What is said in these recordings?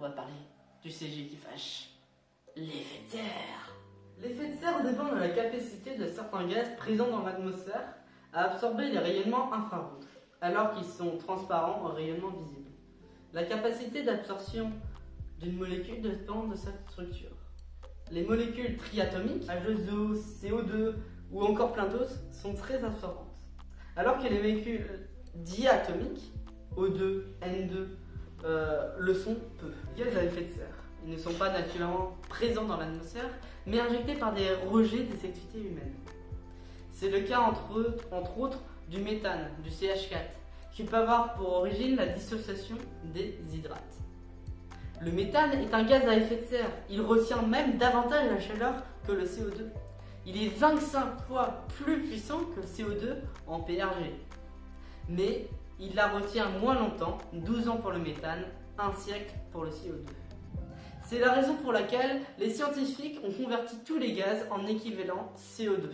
on va parler du sujet qui fâche, l'effet de serre. L'effet de serre dépend de la capacité de certains gaz présents dans l'atmosphère à absorber les rayonnements infrarouges, alors qu'ils sont transparents au rayonnement visible. La capacité d'absorption d'une molécule dépend de sa structure. Les molécules triatomiques, H2O, CO2 ou encore plein d'autres, sont très absorbantes, alors que les molécules diatomiques, O2, N2, le sont peu. Les gaz à effet de serre, ils ne sont pas naturellement présents dans l'atmosphère, mais injectés par des rejets des activités humaines. C'est le cas entre autres du méthane, du CH4, qui peut avoir pour origine la dissociation des hydrates. Le méthane est un gaz à effet de serre, il retient même davantage la chaleur que le CO2. Il est 25 fois plus puissant que le CO2 en PRG. Mais il la retient moins longtemps, 12 ans pour le méthane, 1 siècle pour le CO2. C'est la raison pour laquelle les scientifiques ont converti tous les gaz en équivalent CO2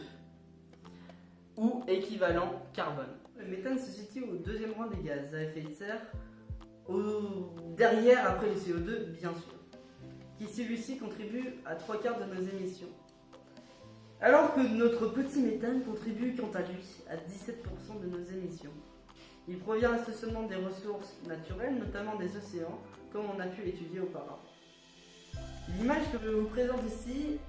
ou équivalent carbone. Le méthane se situe au deuxième rang des gaz à effet de serre, derrière après le CO2 bien sûr, qui celui-ci contribue à 3/4 de nos émissions. Alors que notre petit méthane contribue quant à lui à 17% de nos émissions. Il provient essentiellement des ressources naturelles, notamment des océans, comme on a pu l'étudier auparavant. L'image que je vous présente ici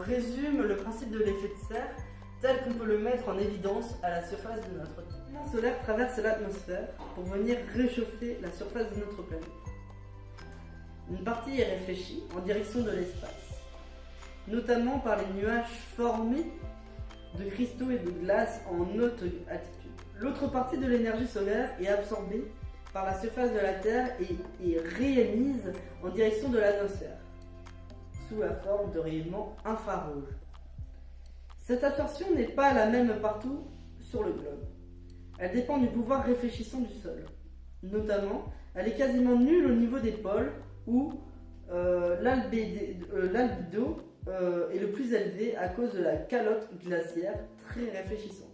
résume le principe de l'effet de serre tel qu'on peut le mettre en évidence à la surface de notre Terre. Le rayonnement solaire traverse l'atmosphère pour venir réchauffer la surface de notre planète. Une partie est réfléchie en direction de l'espace, notamment par les nuages formés de cristaux et de glace en haute altitude. L'autre partie de l'énergie solaire est absorbée par la surface de la Terre et réémise en direction de l'atmosphère, sous la forme de rayonnement infrarouge. Cette absorption n'est pas la même partout sur le globe. Elle dépend du pouvoir réfléchissant du sol. Notamment, elle est quasiment nulle au niveau des pôles où l'albédo est le plus élevé à cause de la calotte glaciaire très réfléchissante.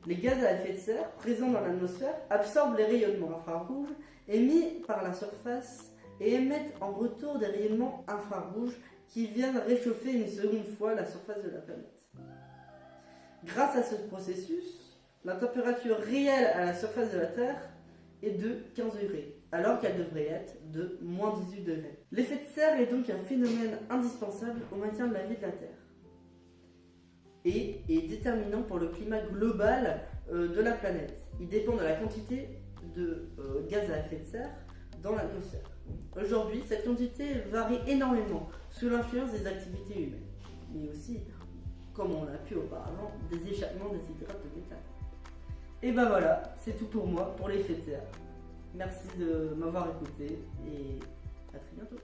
Les gaz à effet de serre présents dans l'atmosphère absorbent les rayonnements infrarouges émis par la surface et émettent en retour des rayonnements infrarouges qui viennent réchauffer une seconde fois la surface de la planète. Grâce à ce processus, la température réelle à la surface de la Terre est de 15 degrés, alors qu'elle devrait être de moins 18 degrés. L'effet de serre est donc un phénomène indispensable au maintien de la vie de la Terre et est déterminant pour le climat global de la planète. Il dépend de la quantité de gaz à effet de serre dans l'atmosphère. Aujourd'hui, cette quantité varie énormément sous l'influence des activités humaines, mais aussi, comme on l'a pu auparavant, des échappements des hydrates de méthane. Et ben voilà, c'est tout pour moi, pour l'effet de serre. Merci de m'avoir écouté et à très bientôt.